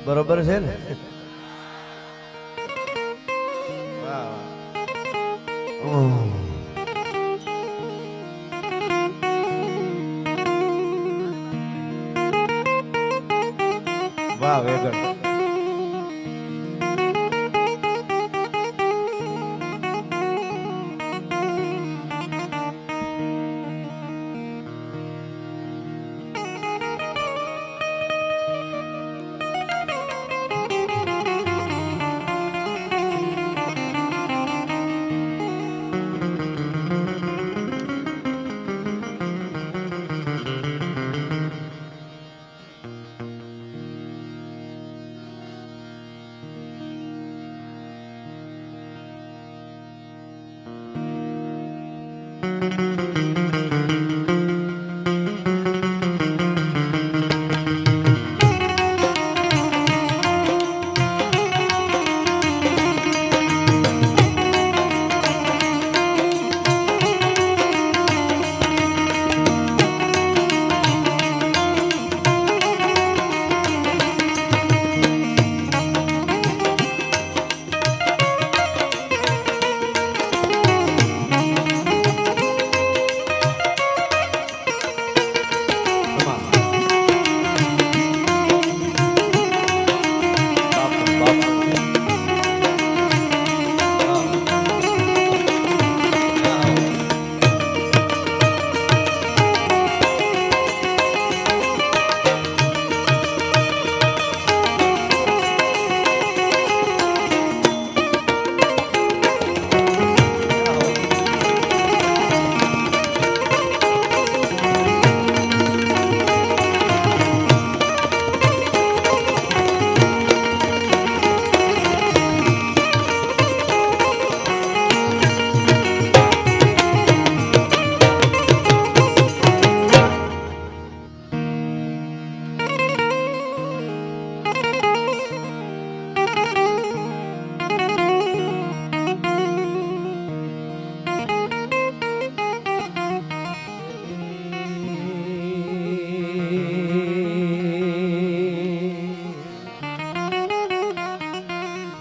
બરોબર છે ને? વાહ વેગડ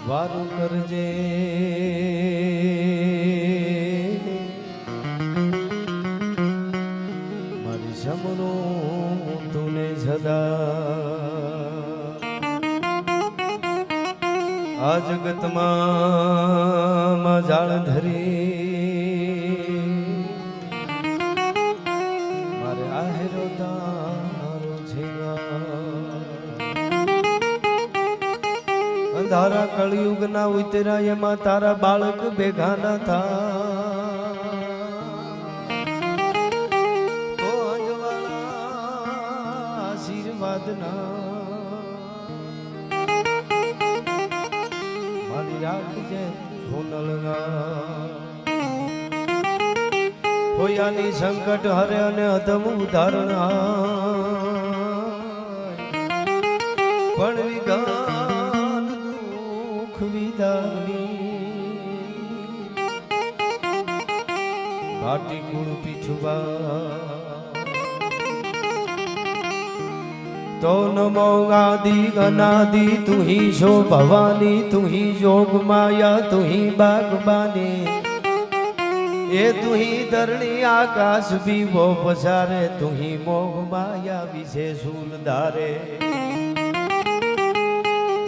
વારું કરજે મારી સમરો તુને સદા આ જગતમાં જાળ ધરી મારે આહેરો તારો છે અંધારા કળિયુગ ના ઉતરા એમાં તારા બાળક ભેગા ના થા તો અંજવાળા આશીર્વાદ ના મારી રાખજે સોનલના હોયાની સંકટ હરે અને અધમ ઉદાહરણ પણ વિગાન દુઃખ વિદાની ભાટી કુળ પીછુબા તો નમો આદિ અનાદિ તું ही शो भवानी तू ही जोग माया तू ही बागबानी ये तू ही धरणी आकाश भी वो पसारे तू ही मोह माया विषे सूल धारे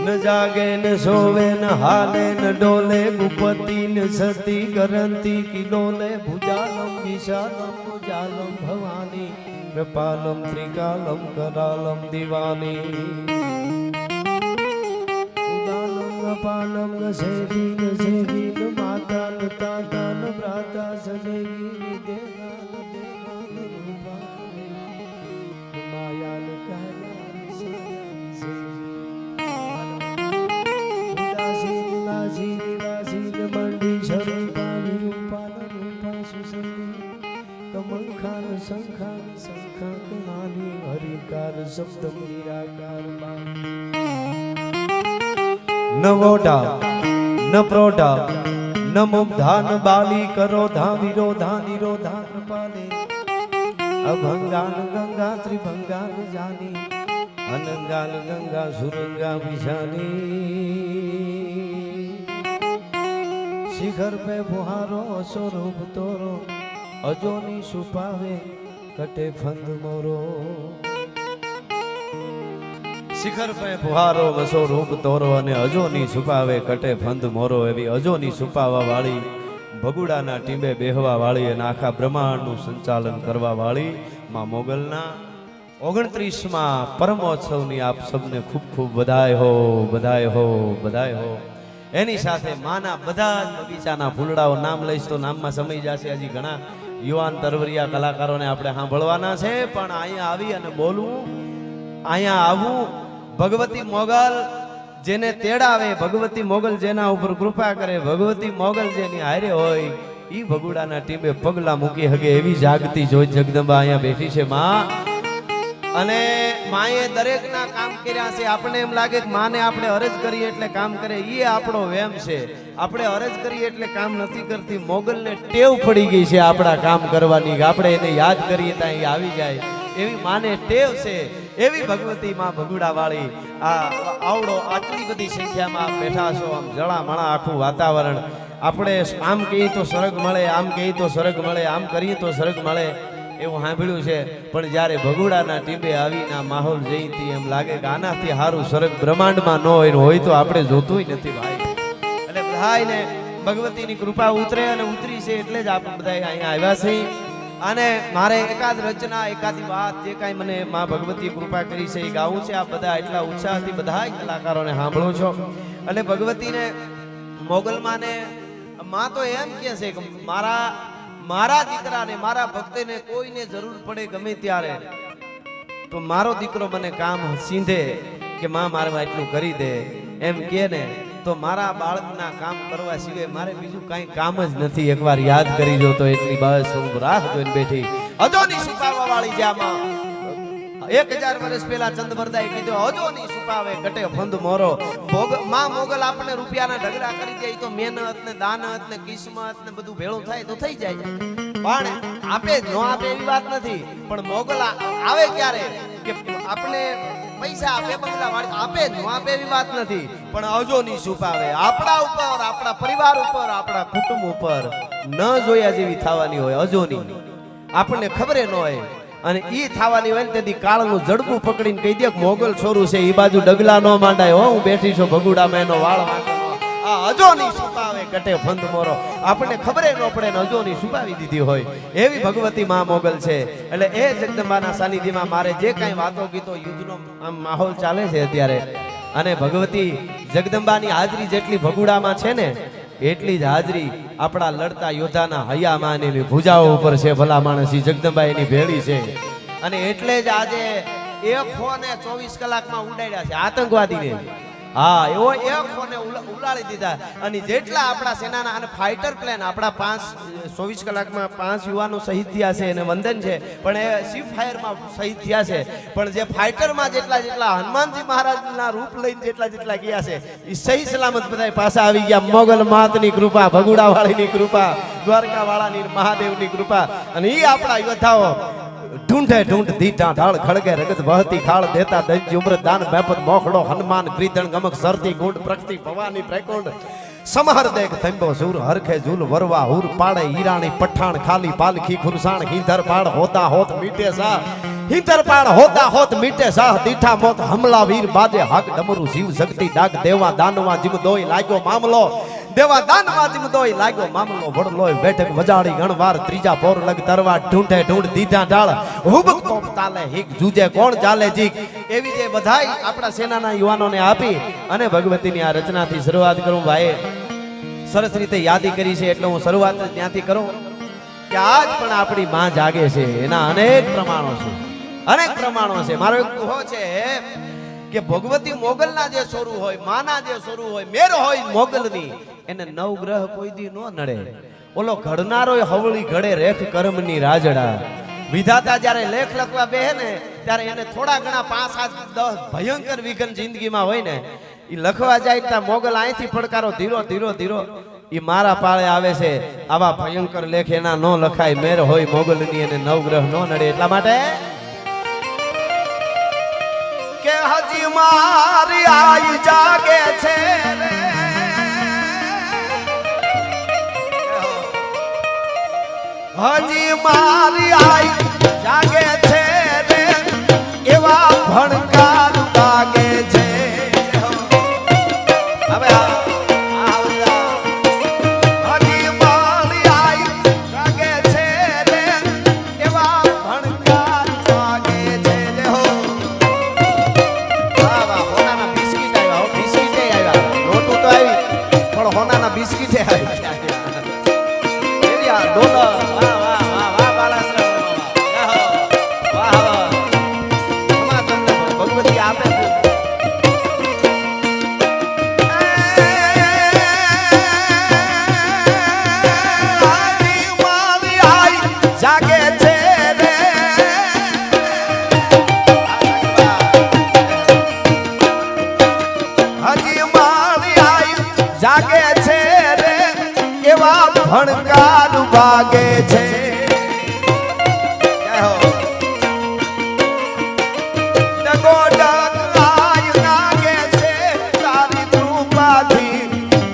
न जागे न सोवे न हाले न डोले गुपति न सती करंती की डोले भुजालम विशालम भुजालम भवानी कृपालम त्रिकालम करालम दीवानी उदालम कपालम गसेगी गसेगी न माता न ताता न भ्राता सजेगी देगा न देगा न रूपा माया न काया उदासी निवासी निवासी न मंडी शरूपा विरूपा न रूपा सुसंगी कमंखान संखान संखा कहानी हरिकार शब्द निराकार न वोढा न प्रोढा न मुग्धा न बाली करोधा विरोधा निरोधा कृपाले अभंगान गंगा त्रिभंगान जानी અનંગાલ ગંગા સુરંગા વિશાલી શિખર પે ફુહારો સ્વરૂપ તોરો અજોની છુપાવે કટે ફંદ મોરો શિખર પે ફુહારો વસો રૂપ તોરો અને અજોની છુપાવે કટે ફંદ મોરો એવી અજોની છુપાવા વાળી ભગુડાના ટીંબે બેહવા વાળી અને આખા બ્રહ્માંડનું સંચાલન કરવા વાળી માં મોગલના 29માં પરમોત્સવની આપ સૌને ખૂબ ખૂબ બધાય હો બધાય હો બધાય હો. એની સાથે માના બધા જ બગીચાના ફૂલડાઓ નામ લઈશ તો નામમાં સમય જશે. હજી ઘણા યુવાન તરવરિયા કલાકારોને આપણે સાંભળવાના છે, પણ અહીંયા આવી અને બોલવું, અહીંયા આવવું, ભગવતી મોગલ જેને તેડાવે, ભગવતી મોગલ જેના ઉપર કૃપા કરે, ભગવતી મોગલ જેની હારે હોય ઈ ભગુડાના ટીમે પગલા મૂકી હગે એવી જાગતી જોઈ જગદંબા અહીંયા બેઠી છે માં. અને માએ દરેકના કામ કર્યા છે. આપણે એમ લાગે કે માને આપણે અરજ કરીએ એટલે કામ કરે, એ આપણો વેમ છે. આપણે અરજ કરીએ એટલે કામ નથી કરતી. મોગલને ટેવ પડી ગઈ છે આપણા કામ કરવાની, કે આપણે એને યાદ કરીએ ત્યાં એ આવી જાય એવી માને ટેવ છે. એવી ભગવતી માં ભગુડા વાળી આવડો આટલી બધી સંખ્યામાં બેઠા છો. આમ જળામણા આખું વાતાવરણ. આપણે આમ કહીએ તો સ્વર્ગ મળે, આમ કહીએ તો સ્વર્ગ મળે, આમ કરીએ તો સ્વર્ગ મળે એવું સાંભળ્યું છે. પણ જ્યારે ભગુડાના ટીંબે આવીને માહોલ જઈતી એમ લાગે કે આનાથી સારું સ્વર્ગ બ્રહ્માંડમાં ન હોય તો આપણે જોતું નથી ભાઈ. એટલે બધાને ભગવતીની કૃપા ઉતરે અને ઉતરી છે એટલે જ આપણે બધા અહીંયા આવ્યા છીએ. અને મારે એકાદ રચના, એકાદી વાત જે કાંઈ મને માં ભગવતીએ કૃપા કરી છે એ ગાવું છે. આ બધા એટલા ઉત્સાહથી બધા કલાકારોને સાંભળો છો. અને ભગવતીને મોગલમાને માં તો એમ કહે છે કે મારા દીકરાને, મારા ભક્તને કોઈને જરૂર પડે ગમે ત્યારે તો મારો દીકરો મને કામ સીંધે કે માં મારે એટલું કરી દે એમ કે ને, તો મારા બાળકના કામ કરવા સિવાય મારે બીજું કાંઈ કામ જ નથી. એકવાર યાદ કરી જો તો એટલી બસ હું રાહ જોઈને બેઠી. અજોની છુપાવવા વાળી જ્યાંમાં 1000 વર્ષ પહેલા ચંદવરદાએ કીધું અજોની છુપાવે કટે ફંદ મોરો. માં મોગલ આપણે રૂપિયાના ઢગલા કરી દે તો મહેનત ને દાનત ને કિસ્મત ને બધું ભેળું થાય તો થઈ જાય, પણ આપે ન આપે એવી વાત નથી. પણ મોગલ આવે ક્યારે કે આપણે પૈસા આપે, બંગલા વાળી આપે ન આપે એવી વાત નથી. પણ અજોની છુપાવે આપણા ઉપર, આપણા પરિવાર ઉપર, આપણા કુટુંબ ઉપર ન જોયા જેવી થવાની હોય અજોની, આપણને ખબર ન હોય. અને ઈ થવાની હોય ને તેથી કાળનું જડબું પકડીને કહી દે મોગલ છોરું છે ઈ બાજુ ડગલા ન માંડાય હો, હું બેઠી છું ભગુડામાં એનો વાળ માંડવાનો. આ અજોની છુપાવે કટે ફંદ મોરો, આપણને ખબર ન પડે ને અજોની છુપાવી દીધી હોય એવી ભગવતી માં મોગલ છે. એટલે એ જગદંબાના સાનિધ્યમાં મારે જે કાંઈ વાતો ગીતો યુદ્ધનો આમ માહોલ ચાલે છે અત્યારે, અને ભગવતી જગદંબાની હાજરી જેટલી ભગુડામાં છે ને એટલી જ હાજરી આપણા લડતા યોદ્ધાના હૈયામાં એની ભુજાઓ ઉપર છે. ભલા માણસ જગદંબા એની ભેળી છે. અને એટલે જ આજે 124 કલાકમાં ઉડાડ્યા છે આતંકવાદીને. હા, એવો એક ફોને ઉલાડી દીધા. અને જેટલા આપણા સેનાના અને ફાઇટર પ્લેન આપણા 24 કલાકમાં 5 યુવાનો શહીદ થયા છે અને વંદન છે, પણ એ સી ફાયરમાં શહીદ થયા છે. પણ જે ફાઇટરમાં જેટલા હનુમાનજી મહારાજના રૂપ લઈને જેટલા ગયા છે એ સહી સલામત બધા પાછા આવી ગયા. મોગલ માતની કૃપા, ભગુડા વાળીની કૃપા, દ્વારકા વાળાની, મહાદેવની કૃપા. અને એ આપણા યોદ્ધાઓ ઢૂંઢે ઢૂંઢ દીઠા ઢાળ ખળગે રગત વહતી ખાળ દેતા દૈત્ય ઉમ્ર દાન બેપત મોખડો હનુમાન ગ્રીધણ ગમક સરતી ગુંડ પ્રકૃતિ ભવાની પ્રકુંડ સમહર દેખ થંબો સુર હરખે ઝૂલ વરવા હુર પાડે હીરાણી પઠાણ ખાલી પાલખી ખુરસાણ હિંધર પાડ હોતા હોત મીટે સા, હિંધર પાડ હોતા હોત મીટે સાહ દીઠા મોત હમલા વીર બાજે હાક ડમરું જીવ શક્તિ ડાક દેવા દાનવા જીમ દોઈ લાગ્યો મામલો, દેવા દાનમાં જીમ દોઈ લાગ્યો મામલો વડલોય બેઠક વજાડી ગણવાર ત્રીજા પોર લગ તરવા ઢૂંઢે ઢૂંઢ દીધા ઢાળ હુબક તોપ તાલે હિક જુજે કોણ ચાલે જીક. એવી જે બધાય આપણા સેનાના યુવાનોને આપી અને ભગવતીની આ રચનાથી શરૂઆત કરું. ભાઈ સરસ રીતે યાદી કરી છે એટલે હું શરૂઆત ત્યાંથી કરું કે આજ પણ આપણી માં જાગે છે. એના અનેક પ્રમાણો છે, અનેક પ્રમાણો છે. મારો એક દુહો છે કે ભગવતી મોગલના જે સ્વરૂપ હોય, માના જે સ્વરૂપ હોય, મેર હોય મોગલની, એને નવગ્રહ કોઈ દી નો નડે. ઓલો ઘડનારો હવળી ઘડે રેખ કર્મની રાજડા. વિધાતા જ્યારે લેખ લખવા બેહે ને ત્યારે એને થોડા ઘણા 5, 7, 10 ભયંકર વિઘન જિંદગીમાં હોય ને એ લખવા જાય ત્યાં મોગલ અહીંથી પડકારો ધીરો ધીરો ધીરો એ મારા પાળે આવે છે. આવા ભયંકર લેખ એના નો લખાય. મેર હોય મોગલની, એને નવગ્રહ નો નડે. એટલા માટે કે મારી આઈ જાગે છે રે હજી મારી આઈ જાગે છે રે એવા ભણકાર લાગે છે હવે હજી મારી આઈ જાગે છે રે એવા ભણકાર લાગે છે હો વાહ વાહ હોનાના બિસ્કિટ આવ્યા હો બિસ્કિટ આવ્યા રોટું તો આવી પણ હોનાના બિસ્કિટ આવ્યા ડોલર જાગે છે રે હજી મારી આઈ જાગે છે રે એવા ભણકાર વાગે છે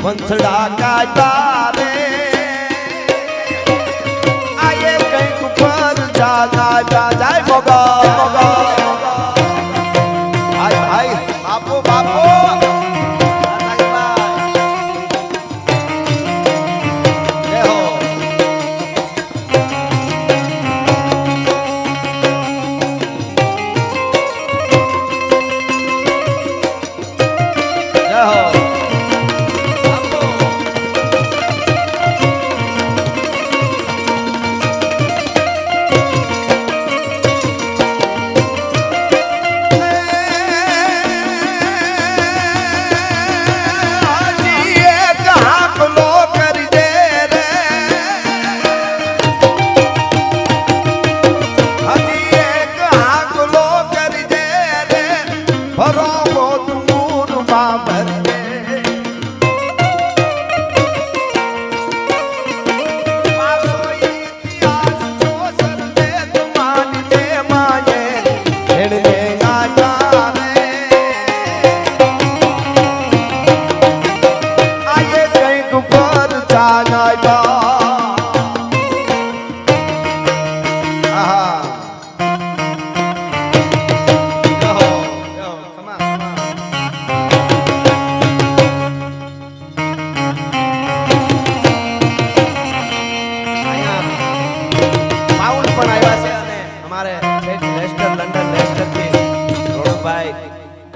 વંથડા કાઢા રે આયે કંઈક પર જાગા જાય મોગા હાય હાય બાપો બાપો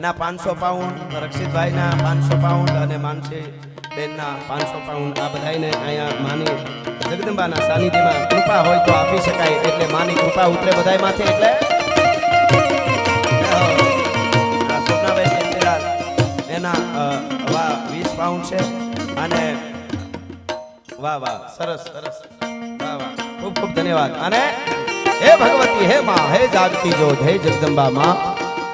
ના 500 પાઉન્ડ રક્ષિતભાઈ ના 500 પાઉન્ડ અને માનસી બેન ના 500 પાઉન્ડ આ બધાઈને અહીંયા માની જગદંબાના સાનિધ્યમાં કૃપા હોય તો આપી શકાય એટલે માની કૃપા ઉતરે બધાય માથે એટલે એના 20 પાઉન્ડ છે અને વાહ વાહ સરસ સરસ વાહ વાહ ખૂબ ખૂબ ધન્યવાદ અને હે ભગવતી હે માં હે જાગતી જોત હે જગદંબા માં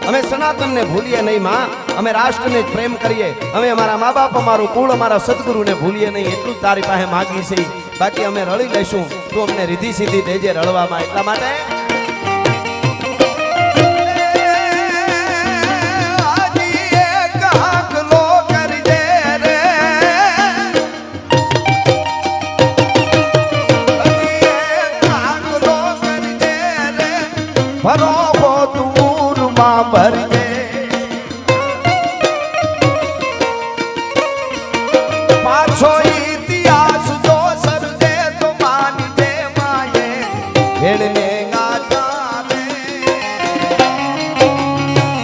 અમે સનાતનને ભૂલીએ નહીં માં અમે રાષ્ટ્રને પ્રેમ કરીએ અમે અમારા મા બાપ અમારું કુળ અમારા સદગુરુને ભૂલીએ નહીં એટલું તારી પાસે માગી છે બાકી અમે રળી લઈશું તું અમને રીધી સીધી દેજે રળવામાં એટલા માટે ભરી દે પાછો ઇતિહાસ જો સરદે તો માની દે માયે હેડને ગાતા રે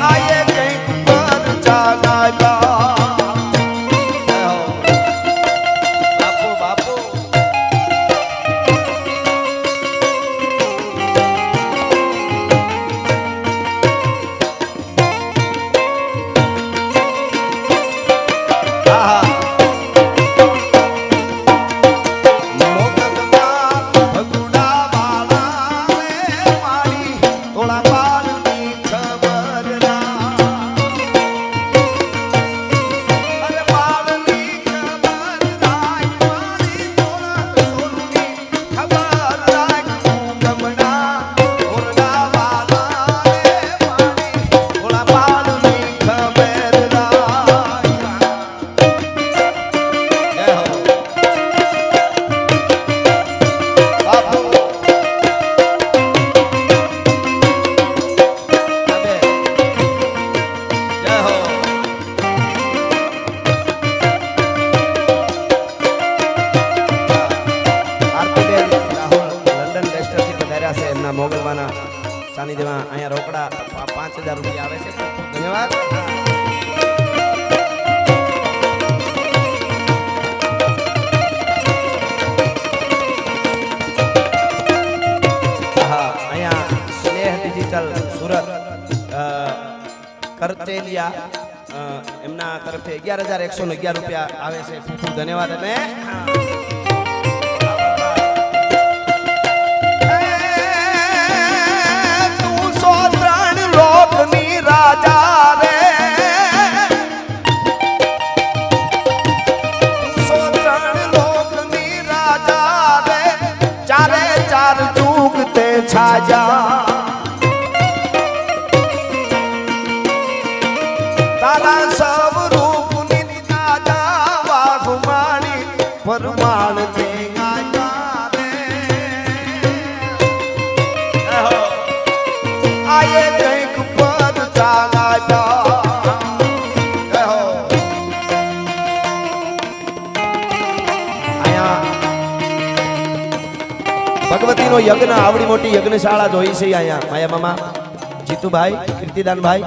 આયે કંઈક પર ચાલાયા બાપો બાપો માં મોગલવાના સાનિધ્યમાં અહીંયા રોકડા 5000 રૂપિયા આવે છે. ધન્યવાદ. હા અહીંયા સ્નેહ ડિજિટલ સુરત કરતેલિયા એમના તરફથી 11111 રૂપિયા આવે છે. ખૂબ ખૂબ ધન્યવાદ. અને તારા સબ રૂપ નિત્યા વાઘુમાણી પરમાણ તે આયે કંઈક પદ ચાલા ભગવતીનો યજ્ઞ આવડી મોટી યજ્ઞશાળા જોઈ છે અહીંયા માયા મામા જીતુભાઈ કીર્તિદાનભાઈ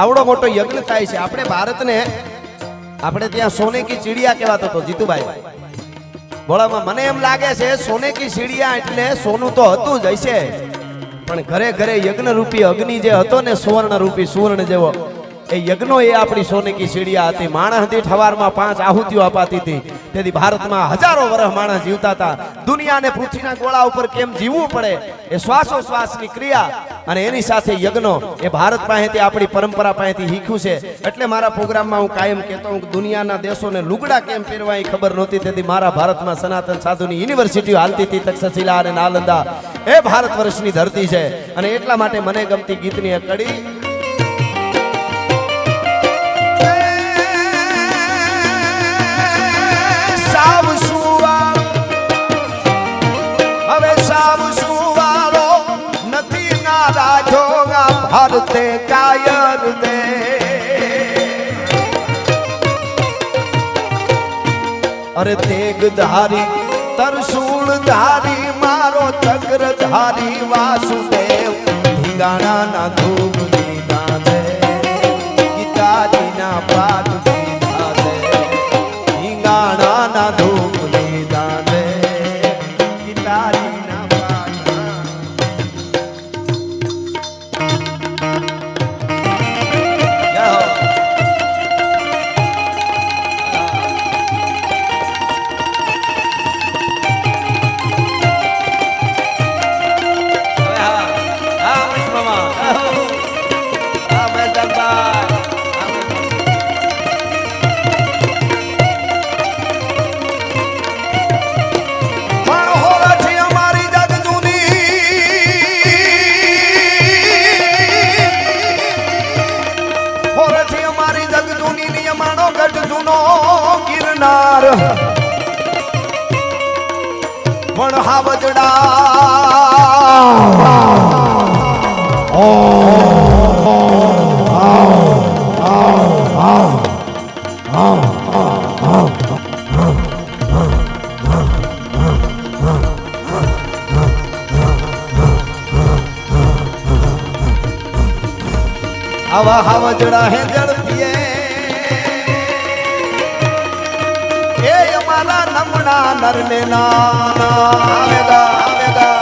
આવડો મોટો યજ્ઞ થાય છે. આપણે ભારતને આપણે ત્યાં સોને કી ચીડિયા કહેવાતો હતો જીતુભાઈ બોલામાં. મને એમ લાગે છે સોને કી ચીડિયા એટલે સોનું તો હતું જ હશે પણ ઘરે ઘરે યજ્ઞ રૂપી અગ્નિ જે હતો ને સુવર્ણ રૂપી સુવર્ણ જેવો એ યજ્ઞો એ આપણી સોને કી ચીડિયા હતી. માણસ દીઠ હવારમાં 5 આહુતિઓ અપાતી હતી. તેથી ભારતમાં હજારો વર્ષ માણસ જીવતા હતા. દુનિયાને પૃથ્વીના ગોળા ઉપર કેમ જીવવું પડે એ શ્વાસોશ્વાસની ક્રિયા અને એની સાથે યજ્ઞો એ ભારત પાસેથી આપણી પરંપરા પાસેથી શીખ્યું છે. એટલે મારા પ્રોગ્રામમાં હું કાયમ કહેતો હું દુનિયાના દેશોને લુગડા કેમ પહેરવા એ ખબર નહોતી. તેથી મારા ભારતમાં સનાતન સાધુની યુનિવર્સિટીઓ હાલતી હતી. તક્ષશિલા અને નાલંદા એ ભારત વર્ષની ધરતી છે. અને એટલા માટે મને ગમતી ગીતની એક કડી ભારતે કાયર દે અરે તેગ ધારી તરસૂળ ધારી મારો ચક્ર ધારી વાસુદેવ ધીંગાણા ના ધૂપ દીધા દે ગીતાજી ના પાઠ દીધા દે ધીંગાણા ના ધૂપ દીધા દે ગીતાજી પણ હાવજડા આવા હાવજડા હે ઝડપીએ એ અમારા નમણા નરને ના આવેગા આવેગા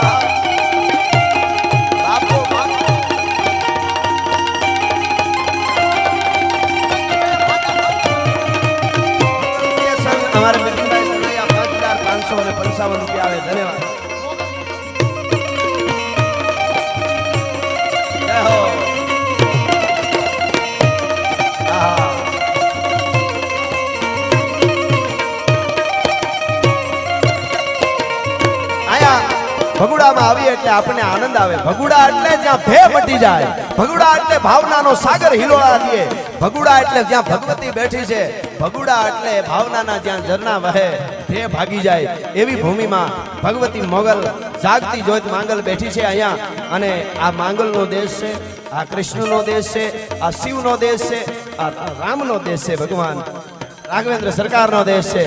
બાપો हमारे मित्रभाई सरैया 5555 रुपया आवे धन्यवाद जय हो ભગુડામાં આવીએ એટલે આપણને આનંદ આવે ભગુડા એટલે જ્યાં ભે મટી જાય ભગુડા એટલે ભાવનાનો સાગર હિલોળા દે ભગુડા એટલે જ્યાં ભગવતી બેઠી છે ભગુડા એટલે ભાવનાના જ્યાં ઝરણા વહે ભે ભાગી જાય એવી ભૂમિમાં ભગવતી મોગલ જાગતી જ્યોત માંગલ બેઠી છે અહીંયા અને આ માંગલનો દેશ છે આ કૃષ્ણનો દેશ છે આ શિવનો દેશ છે આ રામનો દેશ છે ભગવાન રાઘવેન્દ્ર સરકારનો દેશ છે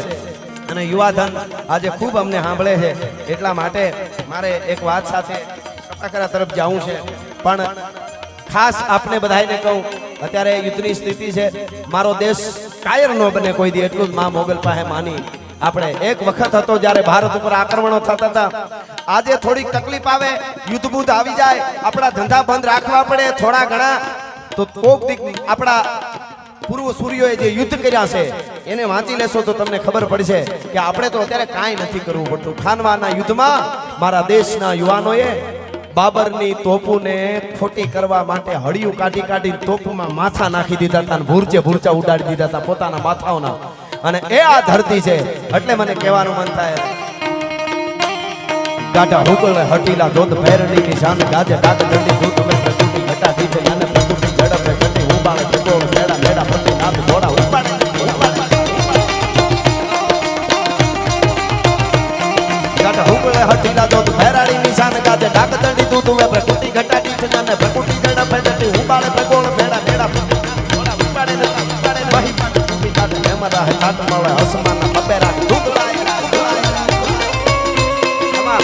અને યુવાધન આજે ખૂબ અમને સાંભળે છે એટલા માટે મારે એક વાત સાથે કટાકરા તરફ જાવું છે પણ ખાસ આપને બધાને કહું અત્યારે યુદ્ધની સ્થિતિ છે મારો દેશ કાયર ન બને કોઈ દી એટલું જ માં મોગલ પાસે માની આપણે એક વખત હતો જ્યારે ભારત ઉપર આક્રમણો થતા હતા આજે થોડીક તકલીફ આવે યુદ્ધ બુદ્ધ આવી જાય આપણા ધંધા બંધ રાખવા પડે થોડા ઘણા તો કોક દીક આપણા પૂર્વ સૂર્યોએ જે યુદ્ધ કર્યા છે એને વાંચી લેશો તો તમને ખબર પડશે કે આપણે તો અત્યારે કાંઈ નથી કરવું પડતું ખાનવાના યુદ્ધમાં મારા દેશના યુવાનોએ બાબરની તોપોને ખોટી કરવા માટે હળિયું કાઢી કાઢી તોપમાં માથા નાખી દીધા હતા અને ભૂરચા ઉડાડી દીધા હતા પોતાના માથાઓના અને એ આ ધરતી છે એટલે મને કહેવાનું મન થાય ગાઢા હુકલ હટીલા દોત ભેરણી નિશાન ગાજે ગાજ દંડી દૂત મે પ્રકૃતિ ઘટા દીધે નાને પ્રકૃતિ ઝડપે ઘટી ઉબાળ જગોળ મેડા મેડા પતિ નાથ ઘોડા ઉપાડે ગાઢા હુકલ હટીલા દોત ભેરણી નિશાન ગાજે ગાજ દંડી દૂત મે પ્રકૃતિ ઘટા દીધે નાને પ્રકૃતિ ઝડપે ઘટી ઉબાળ જગોળ મેડા મેડા પતિ ઘોડા ઉપાડે ને ઉપાડે વહી પાટી કાટ મેમરા હે કાટ મળે આસમાનના પપેરા ધૂપ લાય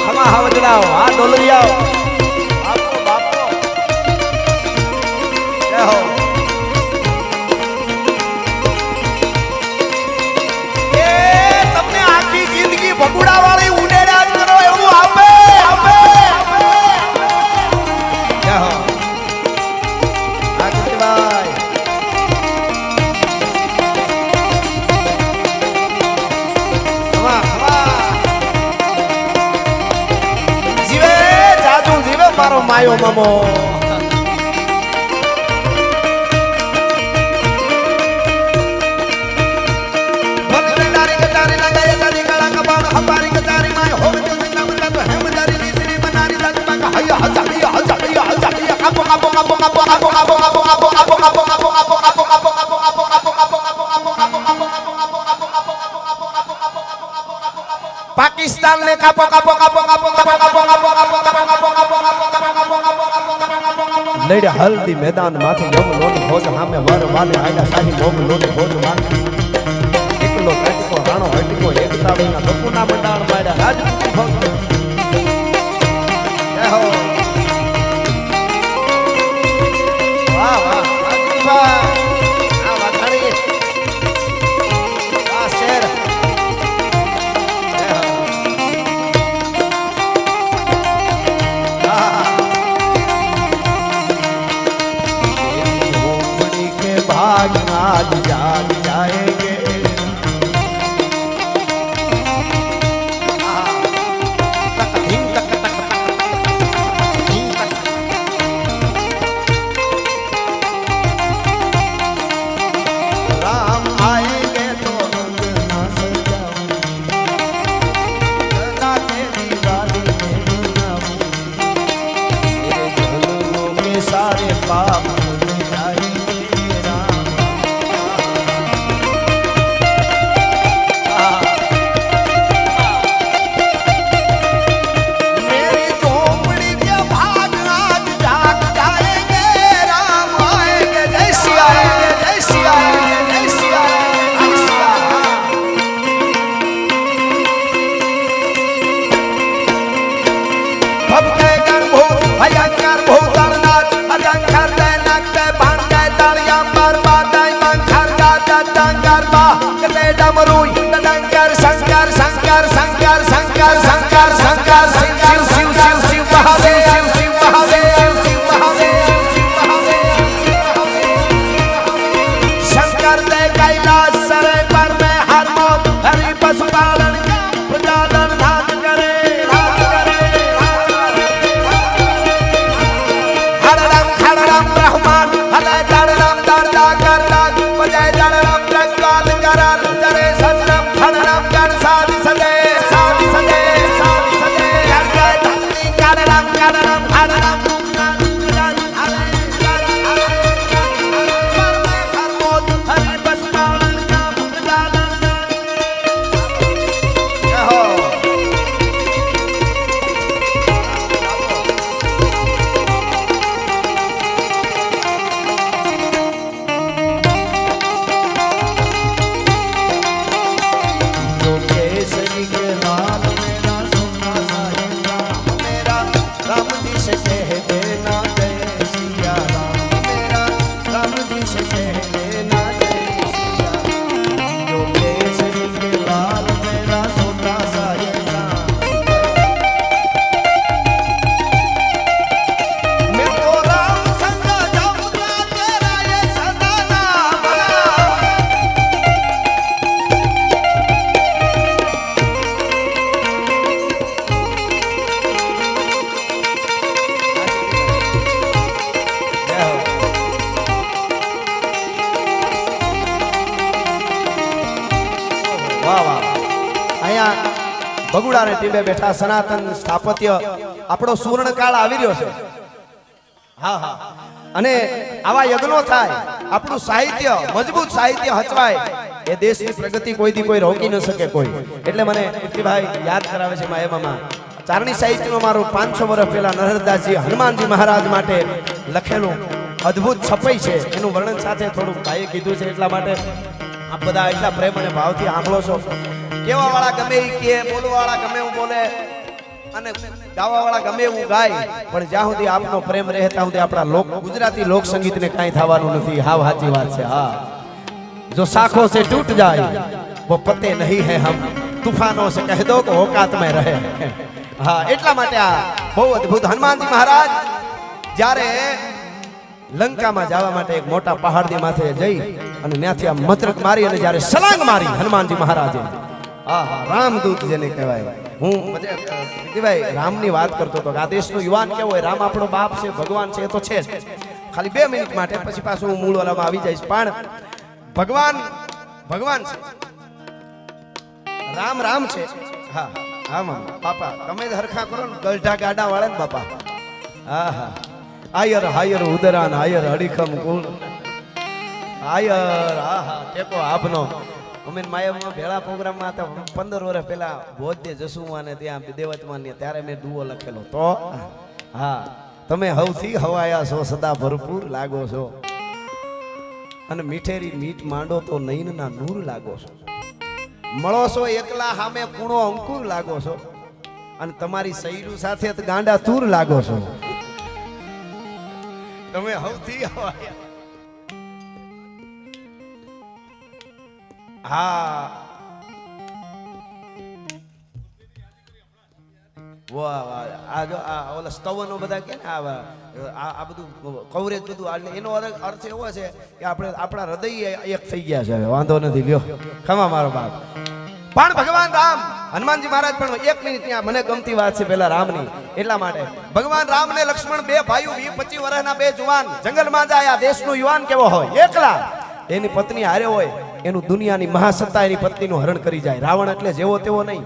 ખમા હાવજડાઓ આ ડોલરિયાઓ આપો બાપો જય હો એ તમને આખી જિંદગી ભગુડા વાળી ઉડેડા જ કરો એવું આપે આપે જય હો આગળભાઈ મારો માયો મામો વગડારી ગટારી લગાય તારી ગળા કબાણ હમારી ગટારી માય હોવે તો સંગમ તો હેમદારી લીસરી બનારી લાગ પાકા હૈયા હજારિયા હજારિયા હજારિયા કાપો કાપો કાપો કાપો કાપો કાપો કાપો કાપો કાપો કાપો કાપો કાપો કાપો કાપો पाकिस्तान ने कापो कापो कापो कापो कापो कापो कापो कापो लेडे हल्दी मैदान माथे यम लोन खोज हामे वर वाले आया शाही मोग लोन खोज मान एकलो कटको राणो हटको एकता बिना बकुना मंडाण माड्या राजपूत भक्त जय हो वाह वाह वाह आ वाथाणी आ शेर भाग आज जाग जाएंगे राम आएंगे तो अंगना सजाऊंगी दिवाली में मनाऊंगी में सारे पाप जय जय राम जगत करण जय सतराम બગુડાને ટીમે બેઠા સનાતન સ્થાપત્ય આપણો સુવર્ણકાળ આવી રહ્યો છે. હા હા, અને આવા યજ્ઞો થાય, આપણું સાહિત્ય મજબૂત સાહિત્ય હચવાય, એ દેશની પ્રગતિ કોઈથી કોઈ રોકી ન શકે કોઈ. એટલે મને ભાઈ યાદ કરાવે છે માયા મામા, ચારણી સાહિત્યમાં મારું 500 વર્ષ પહેલા નરહરદાસજી હનુમાનજી મહારાજ માટે લખેલું અદ્ભુત છપાઈ છે, એનું વર્ણન સાથે થોડું ભાઈએ કીધું છે. એટલા માટે આપ બધા એટલા પ્રેમ અને ભાવથી સાંભળો છો. કેવા વાળા ગમે એ કે, બોલવા વાળા ગમે એવું બોલે અને ગાવા વાળા ગમે એવું ગાય, પણ જ્યાં સુધી આપનો પ્રેમ રહે ત્યાં સુધી આપણા લોક ગુજરાતી લોક સંગીતને કાંઈ થવાનું નથી. હાવ સાચી વાત છે. હા, જો શાખો સે टूट जाए वो पते नहीं है हम, तूफानों से कह दो कि औकात में रहे. હા, એટલા માટે આ બહુ અદ્ભુત. હનુમાનજી મહારાજ જ્યારે લંકામાં જવા માટે એક મોટા પહાડની માથે જઈ અને ત્યાંથી આ મતરક મારી અને જ્યારે સલાંગ મારી હનુમાનજી મહારાજે, આહા, રામદૂત જેને કહેવાય. હું કહેવાય રામની વાત કરતો હતો કે આ દેશનો યુવાન કેવો હોય, રામ આપણો બાપ છે, ભગવાન છે, એ તો છે જ. ખાલી 2 મિનિટ માટે પછી પાછું હું મૂળ વાળામાં આવી જઈશ. પણ ભગવાન ભગવાન છે, રામ રામ છે. હા હા મામા, બાપા તમે જ હરખા કરો ને, ગલઢા ગાડા વાળા ને બાપા. હા હા, આયર હાયર ઉદરાન હાયર અડીખમ કુલ આયર. હા હા, ટેકો આપનો. અમે માયામાં ભેળા પ્રોગ્રામમાં હતા 15 વર્ષ પહેલા ભોજે જસુમાં ને ત્યાં દેવતમાં ને, ત્યારે મેં દુઓ લખેલો તો. હા, તમે હવથી હવાયા છો, સદા ભરપૂર લાગો છો, અને મીઠેરી મીઠ માંડો તો નૈનના નૂર લાગો છો. મળો છો એકલા સામે કૂણો અંકુર લાગો છો, અને તમારી સૈરું સાથે ગાંડા તૂર લાગો છો. તમે હવથી હવાયા. હા, વાહ વાહ. આ જો આ ઓલા સ્તવનો બધા કે ને આ બધું કવરેજ બધું, એનો અર્થ એવો છે કે આપણે આપણા હૃદય એક થઈ ગયા છે. વાંધો નથી, લ્યો ખમા મારો બાપ. પણ ભગવાન રામ હનુમાનજી મહારાજ પણ 1 મિનિટ ત્યાં મને ગમતી વાત છે પેલા રામની. એટલા માટે ભગવાન રામ ને લક્ષ્મણ 2 ભાઈઓ 20-25 વર્ષના 2 જુવાન જંગલમાં જાય. દેશનો યુવાન કેવો હોય, એકલા એની પત્ની હારે હોય, એનું દુનિયાની મહાસત્તા એની પત્નીનું હરણ કરી જાય. રાવણ એટલે જેવો તેવો નહીં,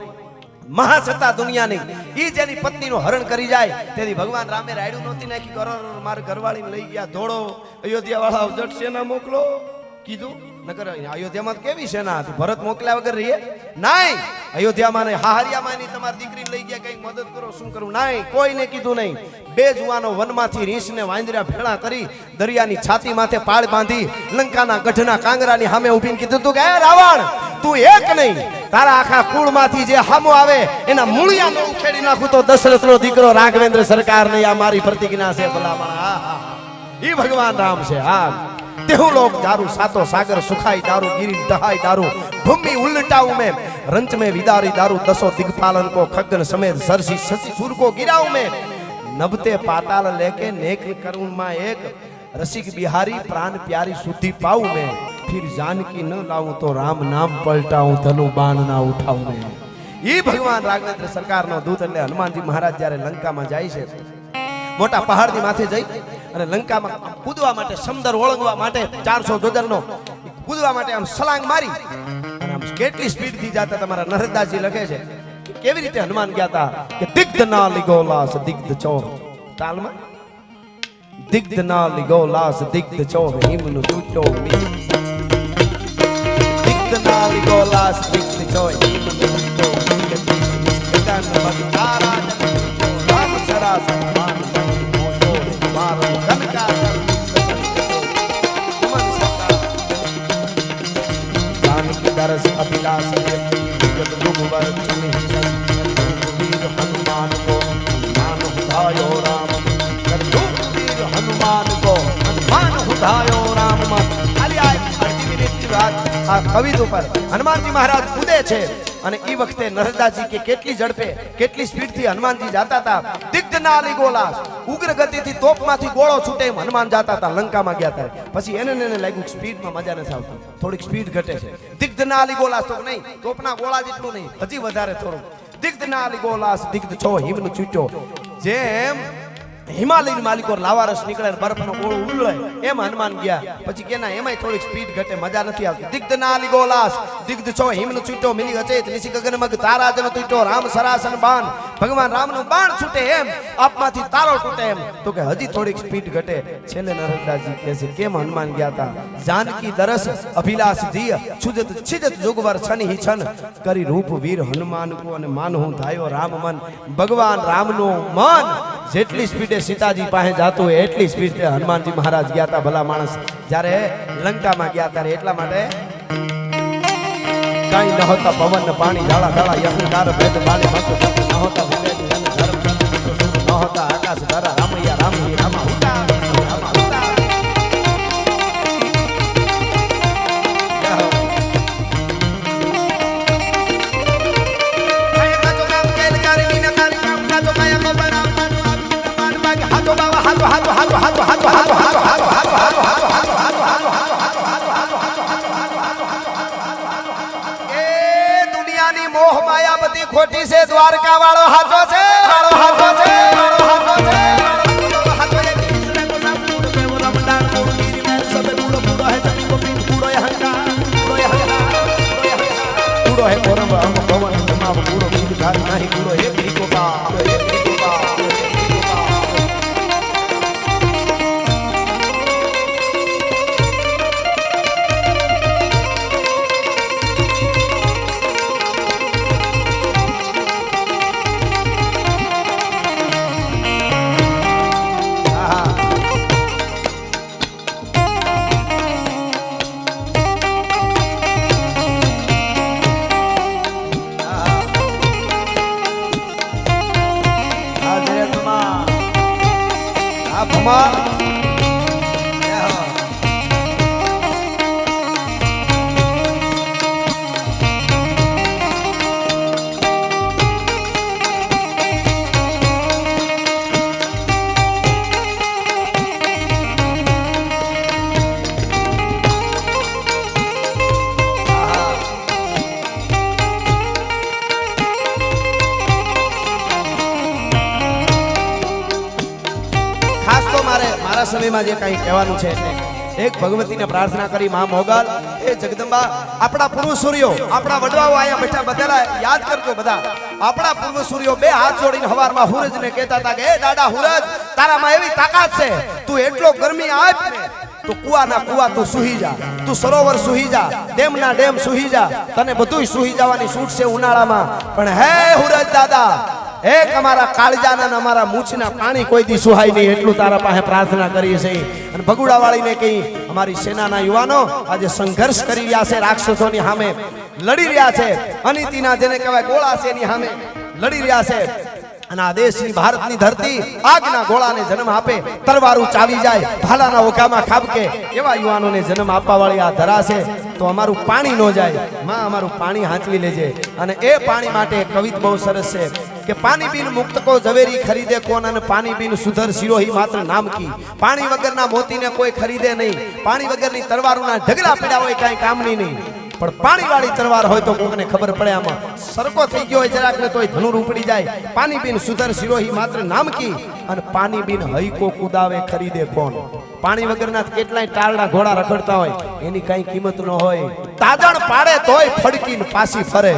મહાસત્તા દુનિયાની. ઈ જેની પત્નીનું હરણ કરી જાય, તેથી ભગવાન રામે રાયડું નહોતી નાખી, કરો માર ઘરવાળીને લઈ ગયા, ધોળો અયોધ્યા વાળા અવજટ સેના મોકલો કીધું. નકર અયોધ્યામાં કેવી સેના હતી, ભરત મોકલ્યા વગર રહીએ નહીં. અયોધ્યામાં ને હાહરિયામાં ની તમારી દીકરીને લઈ ગયા, કઈ મદદ કરો, શું કરું, નહીં, કોઈને કીધું નહીં. 2 જુવાનો વનમાંથી રીંછને વાંદરા ભેળા કરી દરિયાની છાતી માથે પાળ બાંધી લંકાના ગઢના કાંગરાની સામે ઊભીને કીધું તું કે રાવણ, તું એક નહીં, તારા આખા કુળમાંથી જે હામો આવે એના મૂળિયાને ઉખેડી નાખું તો દશરથનો દીકરો રાઘવેન્દ્ર સરકાર નહીં. આ મારી પ્રતિજ્ઞા છે ભલામણ. હા હા, ઈ ભગવાન રામ છે. હા, તેહું લોક दारू सातो सागर सुखाई दारू गिरी दहाई दारू भूमि उल्टाऊ में रंच में विदारी दारू 10 दिग्पालन को खगन समेत सरसी शशि सूर को गिराऊ में नभते पाताल लेके नेक करुण में एक रसिक बिहारी प्राण प्यारी शुद्धि पाऊ में फिर जानकी न लाऊं तो राम नाम पलटाऊं धनु बाण ना उठाऊं में. ये भगवान राघवेंद्र सरकार नो दूत એટલે હનુમાનજી મહારાજ જ્યારે લંકામાં જાય છે, મોટા પહાડની માથે જઈ અને લંકામાં કૂદવા માટે, સમદર ઓળંગવા માટે 400 જોજરનો કૂદવા માટે આમ સલાંગ મારી અને આમ કેટલી સ્પીડથી જાતા તમારા નરહરદાસજી લખે છે કે કેવી રીતે હનુમાન ગયા હતા કે દિગ્ધ ના લીગો લાસ દિગ્ધ ચોર. તાલમાં દિગ્ધ ના લીગો લાસ દિગ્ધ ચોર હિમનું તૂટો મી. દિગ્ધ ના લીગો લાસ દિગ્ધ ચોર હિમનું તૂટો મી. ગગન બગતારા રામ સરા સન્માન મારો કનકા जानकी दरस अभिलाष जब दुर्वर चुनी वीर हनुमान को हनुमान हुदायो राम वीर हनुमान को हनुमान हुदायो राम. खाली आ 30 મિનિટની વાત આ કવિતા ઉપર હનુમાનજી મહારાજ કૂદે છે અને એ વખતે નરહરદાસજી કે કેટલી ઝડપે કેટલી સ્પીડથી હનુમાનજી જાતા હતા. દિગ્ધ ના લીગોલા, ઉગ્ર ગતિથી તોપમાંથી ગોળો છૂટે એમ હનુમાન જાતા હતા, લંકામાં ગયા હતા. પછી એને લાગ્યું સ્પીડમાં મજા નથી આવતી, થોડીક સ્પીડ ઘટે છે. દિગ્ધ ના લીગોલા તો નહીં, તોપના ગોળા જેટલું નહીં, હજી વધારે થોડું. દિગ્ધ ના લીગોલા દિગ્ધ છો હિમનું છૂટ્યો. જેમ હિમાલયની માલિકો લાવારસ નીકળે બરફનો ગોળો ઉલળે એમ હનુમાન ગયા પછી કેના એમાંય થોડીક સ્પીડ ઘટે મજા નથી આવતી દિગ્ધ ના લીગોલાસ દિગ્ધ છો હિમનો છૂટો મિલી અચેત નિશી ગગન મગ તારાજન તૂટો રામ સરાસન બાણ ભગવાન રામનું બાણ છૂટે એમ આપમાંથી તારો તૂટે એમ તો કે હજી થોડીક સ્પીડ ઘટે છેલ્લે નરદાસજી કહે છે કેમ હનુમાન ગયા હતા જાનકી દરસ અભિલાષ જીય છુજત છિજત જોગવર છન હી છન કરી રૂપ વીર હનુમાન કો અને માન હું ધાયો રામ મન ભગવાન રામનું મન જેટલી સ્પીડે સીતાજી પાસે જાતું હોય એટલી સ્પીડે હનુમાનજી મહારાજ ગયા હતા ભલા માણસ જ્યારે લંકામાં ગયા ત્યારે એટલા માટે કાઈ ન હોતા પવન પાણી ઝાડા ઝાડા યહંકાર ભેદ બાલી ભક્ત ન હોતા વિવેક ધન ધર્મ ન હોતા આકાશ ધરા રામૈયા રામહી રામા હુતા રામા હુતા દુનિયાની મોહ માયા બધી ખોટી છે દ્વારકા વાળો હાચો છે વાળો હાચો છે વાળો હાચો છે હાચો એ કૃષ્ણ કો નામ પૂરો દેવ રમદાન પૂરો ગીરી મેં સબે પૂરો પૂરો હે જમી કો પીન પૂરો એ હંકા પૂરો હે કોરમ હમ પવન તમા પૂરો ગીર ધારી નહીં પૂરો હે ભીકો બા હે ભીકો બા સમયમાં જે કંઈ કહેવાનું છે એક ભગવતીને પ્રાર્થના કરી મા મોગલ એ જગદંબા આપણા પૂર્વ સૂર્યો આપણા વડવાઓ આયા બેઠા બધા યાદ કરજો બધા આપણા પૂર્વ સૂર્યો બે હાથ જોડીને હવારમાં હુરજને કહેતા હતા કે એ દાદા હુરજ તારામાં એવી તાકાત છે તું એટલો ગરમી આપ ને તું કુવાના કુવા તું સુહી જા તું સરોવર સુહી જા ડેમના ડેમ સુહી જા તને બધુંય સુહી જવાની છૂટ છે ઉનાળામાં પણ હે હુરજ દાદા એક અમારા કાળજાના અમારા મૂછના પાણી કોઈ દી સુહાય નહીં એટલું તારા પાસે પ્રાર્થના કરીએ છીએ અને ભગુડા વાળીને કહી અમારી સેનાના યુવાનો આજે સંઘર્ષ કરી રહ્યા છે રાક્ષસોની સામે લડી રહ્યા છે અનિતિના જેને કહેવાય ગોળા છે એની સામે લડી રહ્યા છે અને આ દેશની ભારતની ધરતી આગના ગોળાને જન્મ આપે તરવારું ચાવી જાય ભાલાના ઓઘામાં ખાબકે એવા યુવાનોને જન્મ આપવા વાળી આ ધરા છે તો અમારું પાણી ન જાય માં અમારું પાણી હાંચવી લેજે અને એ પાણી માટે કવિત બહુ સરસ છે કે પાણી બિન મુક્ત કો ઝવેરી ખરીદે કોણ અને પાણી બિન સુધર સિરોહી માત્ર નામ કી પાણી વગરના મોતીને કોઈ ખરીદે નહીં પાણી વગરની તરવારોના ઢગલા પડ્યા હોય કાંઈ કામની નહીં પણ પાણી વાળી તરવાર હોય તો કોકને ખબર પડે આમાં સરકો થઈ ગયો હોય જરાક ને તોય ધનુર ઉપડી જાય પાણી બિન સુધર સિરોહી માત્ર નામ કી અને પાણી બિન હઈકો કુદાવે ખરીદે કોણ પાણી વગરના કેટલાય ટાળના ઘોડા રખડતા હોય એની કઈ કિંમત ન હોય તાજણ પાડે તોય ફડકીને પાછી ફરે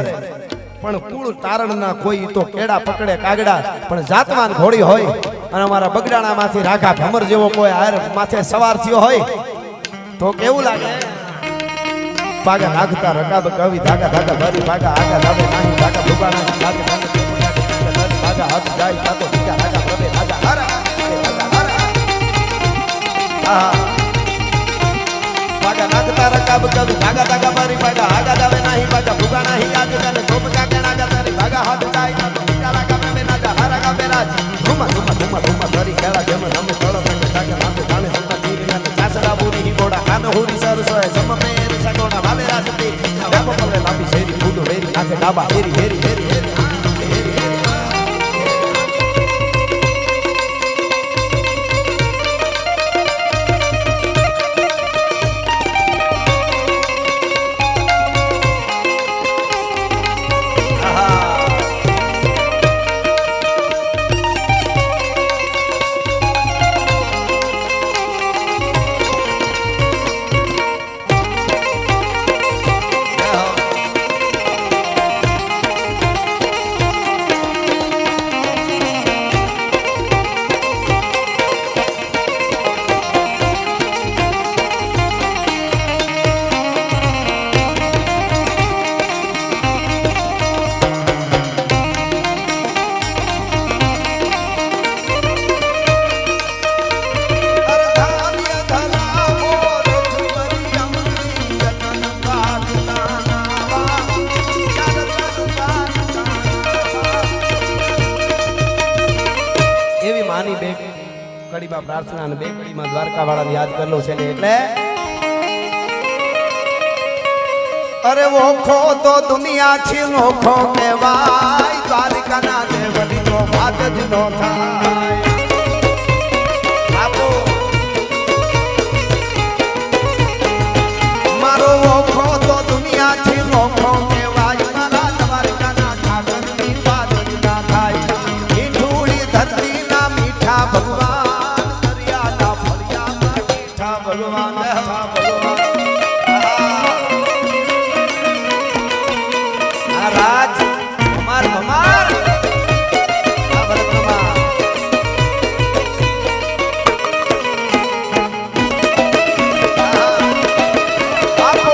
પણ કુળ તારણના કોઈ તો કેડા પકડે કાગડા પણ જાતવાન ઘોડી હોય અને અમારા બગડાણામાંથી રાઘા ભમર જેવો કોઈ હાર માથે સવાર થયો હોય તો કેવું લાગે પાગા નાખતા રકાબ કવિ ધાગા ધાગા ભરી ભાગા આગા ધાબે નાહી ભાગા ભૂબાના લાગે ભાગા હાથ જાય તાતો બીજા રાગા પ્રભે રાગા હરા ભાગા નાખતા રકાબ કવિ ધાગા ધાગા ભરી ભાગા આગા ધાબે નાહી ભાગા ભૂબાના હી લાગે તને ધોપ કાકે નાગા તારી ભાગા હાથ જાય તાતો બીજા રાગા પ્રભે નાગા હરા ગાબે રાજ ધુમા ધુમા ધુમા ધુમા ધરી ખેલા જેમ નમે તળો તળો ધાગા નાખે જાણે હમા તીરી નાને ચાસડા પૂરી હી ગોડા કાન હોરી સરસોય જમ પે સગોડા વાલે રાજતી દેખો પલે લાંબી શેરી ફૂલો વેરી નાખે ડાબા હેરી હેરી હેરી હેરી માની બે કડીમાં પ્રાર્થના અને બે કડીમાં દ્વારકા વાળાને યાદ કરેલો છે ને એટલે અરે ઓખો તો દુનિયા થી નોખો કહેવાય દ્વારકાના દેવની તો વાત જ નો થાય આપો મારો ઓખો તો દુનિયા થી નોખો કહેવાય મારા દ્વારકાના ઠાકરની વાત જ ના થાય મીઠુડી ધરતી ના મીઠા ભગવાન દરિયાના ફળિયાના મીઠા ભગવાન રાજ અમાર અમાર આ ભરતમાં આપો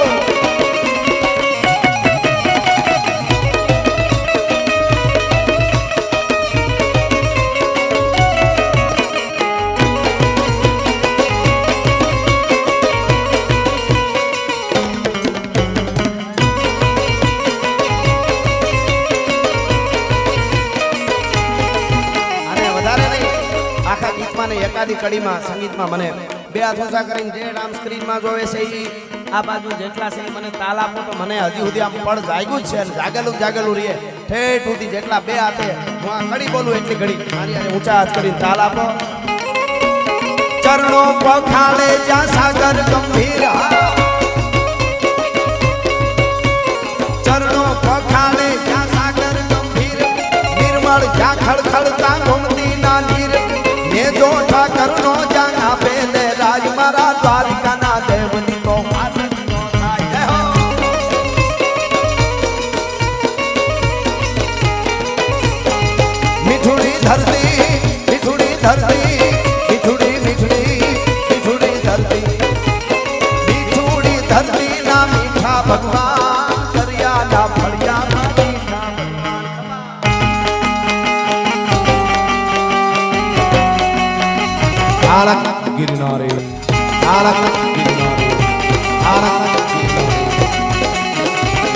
એકાદી કડીમાં સંગીતમાં મને બે હાથ ઊંચા કરીને જે આમ સ્ક્રીનમાં જોવે છે એ આ બાજુ જેટલા છે મને તાલ આપો તો મને હજી સુધી આમ પડ જાગ્યું જ છે જાગેલું રહે ઠેઠ સુધી જેટલા બે હાથે હું આ કડી બોલું એટલી ઘડી મારી આજે ઊંચા હાથ કરીને તાલ આપો ચરણો પખાળે જ્યાં સાગર ગંભીર ચરણો પખાળે જ્યાં સાગર ગંભીર નિર્મળ જ્યાં ખળખળતા ગોમતી ના નીર ને જો ઠાકર નો જાન આપે ને રાજ મારા દ્વારકાના દેવની તો વાત જ નો થાય હો મીઠુડી ધરતી મીઠુડી ધરતી મીઠુડી ધરતી મીઠુડી ધરતી ના મીઠા ભગવાન દરિયાના ફળિયામાં મીઠા ભગવાન गिरनारे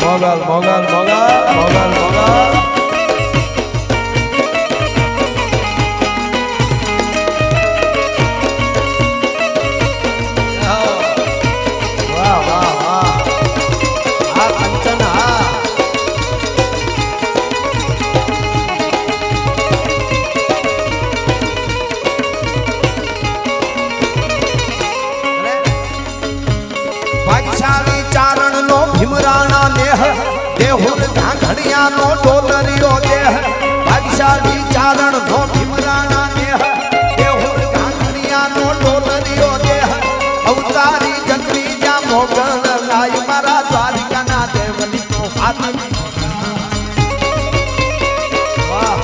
मोगल मोगल मोगल मोगल मोगल वाह वाह वाह आ कंचन ભાગશાળી ચારણ નો ભીમરાણા નેહ દેહુર ઘાઘડિયા નો ડોલરિયો દેહ ભાગશાળી ચારણ નો ભીમરાણા નેહ દેહુર ઘાઘડિયા નો ડોલરિયો દેહ અવતારી જન્મી જા મોગલ લાય મારા દ્વારકાના દેવની તો વાત વાહ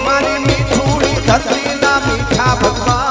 મારી મીઠુડી ધરતી ના મીઠા ભગવાન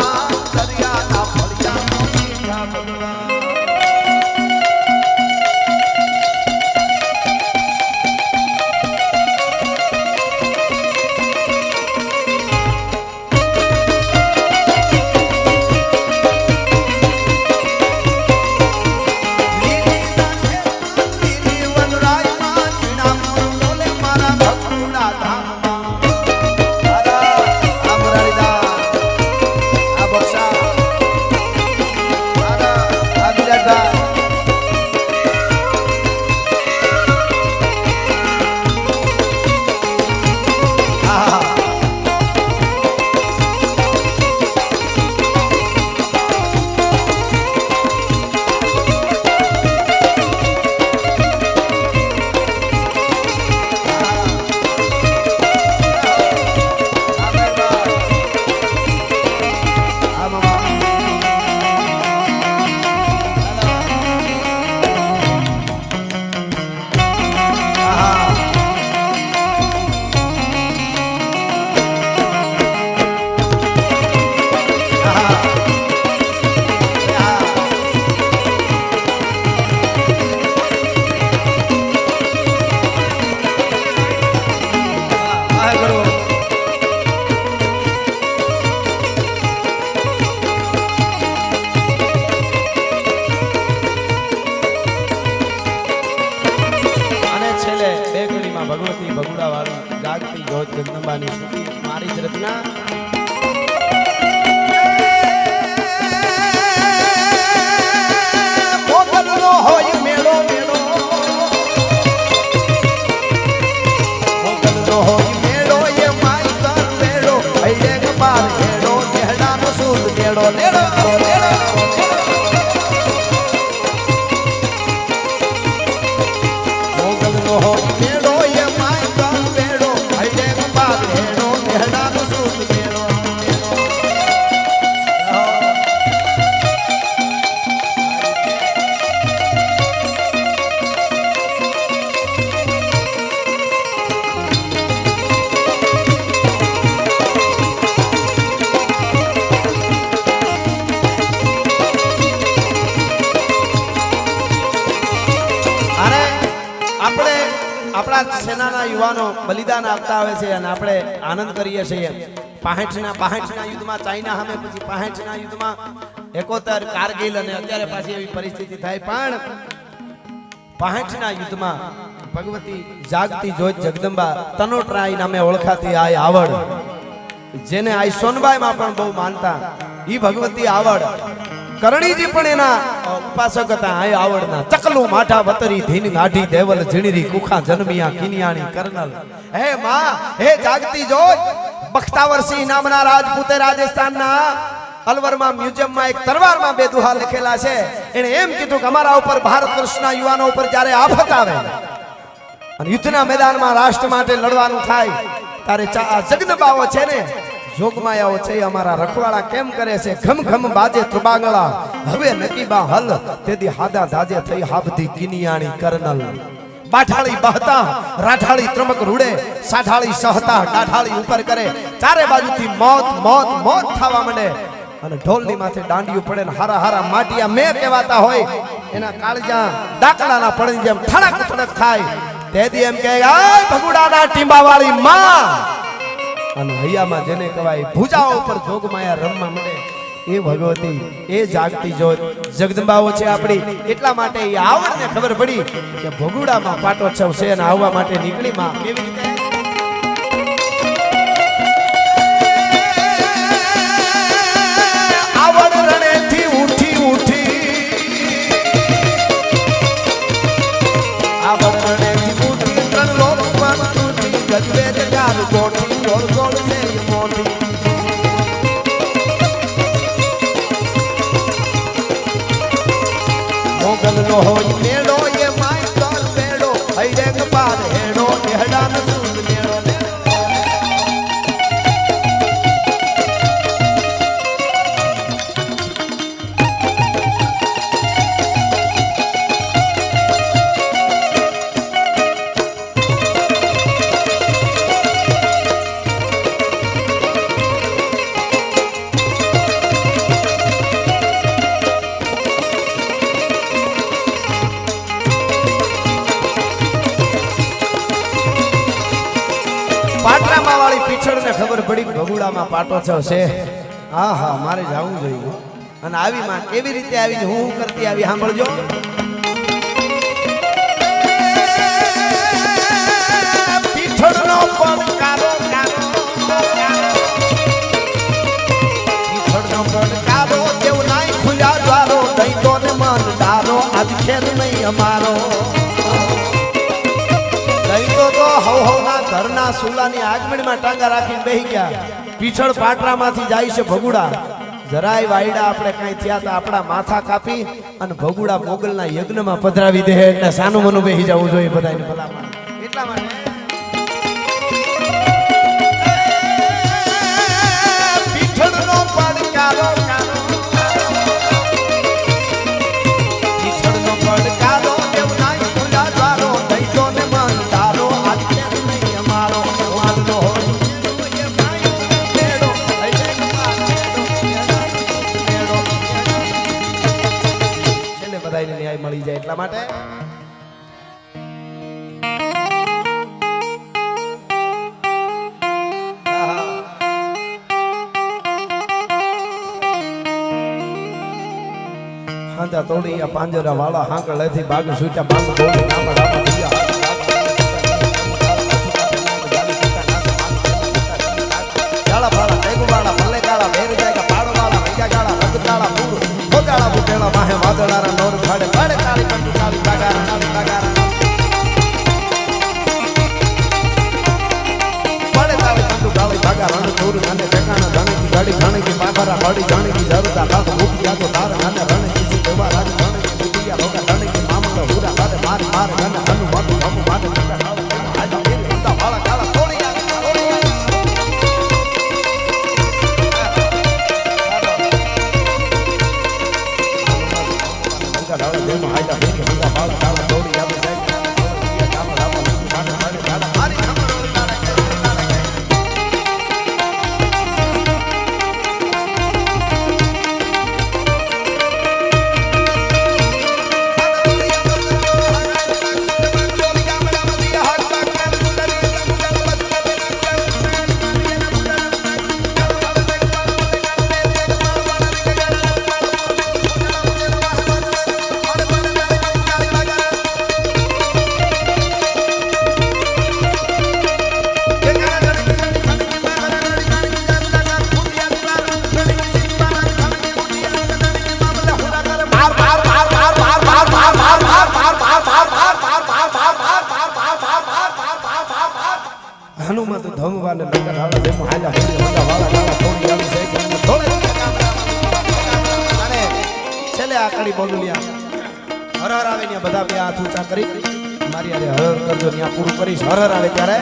વાળી જાગતી જોત જગદંબાની સ્તુતિ મારી જ રચના મોગલનો હોય મેળો મેળો મોગલનો હોય મેળો એ માઈ કર મેળો હૈયે કપાર મેળો નેહડાનો સૂદ મેળો લેડો લેડો આપણા સેનાના યુવાનો બલિદાન આપતા આવે છે અને આપણે આનંદ કરીએ છીએ 65ના યુદ્ધમાં ચાઇના સામે પછી 65ના યુદ્ધમાં 71 કારગિલ અને અત્યારે પાછી એવી પરિસ્થિતિ થાય પણ 65ના યુદ્ધમાં ભગવતી જાગતી જોત જગદંબા તનોટરાય નામે ઓળખાતી આ આવડ જેને આ સોનબાઈમાં પણ બહુ માનતા ઈ ભગવતી આવડ કરણીજી પણ એના ઉપાસક હતા આ આવડના ચકલું માઠા વતરી ધીન ગાઢી દેવલ ઝીણરી કુખા જન્મિયા કિનિયાણી કર્નલ હે માં હે જાગતી જોત બખ્તાવરસિંહ નામના રાજપૂતે રાજસ્થાનના અલવરમાં મ્યુઝિયમમાં એક તલવારમાં બે દુહા લખેલા છે એને એમ કીધું કે અમારા ઉપર ભારત વર્ષના યુવાનો ઉપર જ્યારે આફત આવે અને યુદ્ધના મેદાનમાં રાષ્ટ્ર માટે લડવાનું થાય ત્યારે જગદંબાઓ છે ને જોગમાયાઓ છે અમારા રખવાડા કેમ કરે છે ઘમ ઘમ બાજે ત્રબાંગળા હવે નકીબા હલ તેથી હાદા ધાજે થઈ હાબધી કિનિયાણી કર્નલ બાઠાળી બહતા રાઠાળી ત્રમક રૂડે સાઠાળી સહતા ડાઠાળી ઉપર કરે ચારે બાજુથી મોત મોત મોત થવા માંડે અને ઢોલની માથે દાંડિયું પડે ને હારા હારા માટિયા મે કહેવાતા હોય એના કાળજા ડાકલાના પડે જેમ થડક થડક થાય તેથી એમ કહે આ ભગુડાના ટીંબાવાળી માં અને હૈયામાં જેને કહેવાય ભુજાઓ ઉપર જોગમાયા રમવા મળે એ ભગવતી એ જાગતી જોત જગદંબાઓ છે આપણી એટલા માટે એ આવડને ખબર પડી કે ભગુડામાં પાટોત્સવ છે અને આવવા માટે નીકળી માં કેવી રીતે આવડ રણેથી ઉઠી ઉઠી આવડ રણેથી ઉઠી ત્રણ લોકમાં તૂટી ગજવે જગાર કોઠી ગોળ ગોળ છે મોટી મોગલનો હોય મેળો એ માય કર મેળો હૈરે કપાર હેડો નેહડાનો સૂદ મેળો પાટરામાં વાળી પીછળને ખબર પડી ભગુડામાં પાટોત્સવ છે હા હા મારે જવું જોઈએ અને આવી માં કેવી રીતે આવીને હું કરતી આવી સાંભળજો પીછળનો પડકારો પીછળનો પડકારો કેવું નાઈ ખુલ્યા દ્વારો દઈતો ને મન ડારો આજ ખેર નહીં અમારો તો હવહવના ઘરના સુલાની આગમણીમાં ટાંગા રાખીને બેહી ગયા પીછળ પાટરામાંથી જાય છે ભગુડા જરાય વાયડા આપણે કઈ થયા તો આપણા માથા કાપી અને ભગુડા મોગલના યજ્ઞમાં પધરાવી દે એટલે સાનું મનું બેહી જવું જોઈએ બધાને ભલામાં એટલા માટે પીછળનો પડકારો પીછળનો પડકારો કેમ નાઈ ખુલ્લા દ્વારો દઈતો ને મન ડારો ન્યાય મળી જાય એટલા માટે હાંજા તોડી પાંજરા વાળા હાંકળેથી બાગ છૂટ્યા બાગ બોલી નામ રામા થયા વાદળારા નોર ફાડે ફાડે કાળી કંટુ કાળી બાગાર કાળી બાગાર ફાડે કાળી કંટુ કાળી બાગાર રણ દૂર નાને ઠેકાણા જાણે કી ગાડી જાણે કી બાબારા ગાડી જાણે કી જરૂરતા કાક મુઠિયા તો તાર નાને રણ કી દેવા રાજ જાણે કી મુઠિયા હોગા જાણે કી મામલો હુરા બાદે માર માર ગન હનુ માતુ હમ માતે કાળા આજા ફેરી ઉતા વાળા કાળા થોડી હનુમત ધમવાને લગન હાલા દે હાલા હેરી હોડા વાળા કાળા થોડી આવી છે થોડે અને છેલે આ કડી બોલું લ્યા હર હર આવે ને બધા બે હાથ ઊંચા કરી મારી આરે હર કરજો ત્યાં પૂરું કરીશ હર હર આવે ત્યારે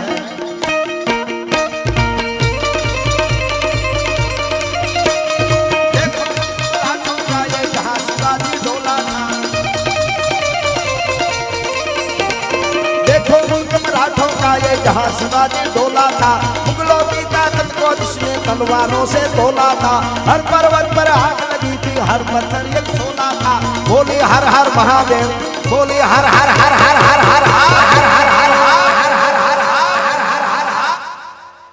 ये जहाँ शिवाजी डोला था मुगलों की ताकत को जिसने तलवारों से तोला था हर पर्वत पर आग लगी थी हर पत्थर एक सोना था बोली हर हर महादेव बोली हर हर हर हर हर हर हर हर हर हर हर हर हर हर हर हर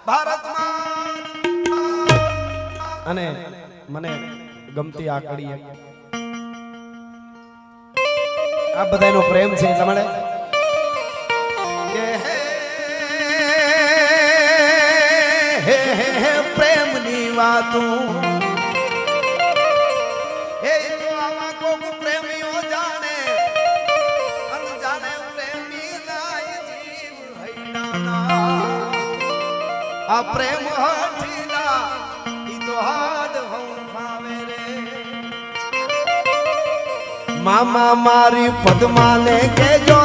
भारत मां અને મને ગમતી આ કડી આ બધાનો પ્રેમ છે તમારે પ્રેમની વાતો એ તો આવા કોક પ્રેમીઓ જાણે અનજાણે પ્રેમી લાય જીવ હૈડાના આ પ્રેમ હઠીલા ઈ તો હાડ હોં ભાવે રે મામા મારી પદ્માને કેજો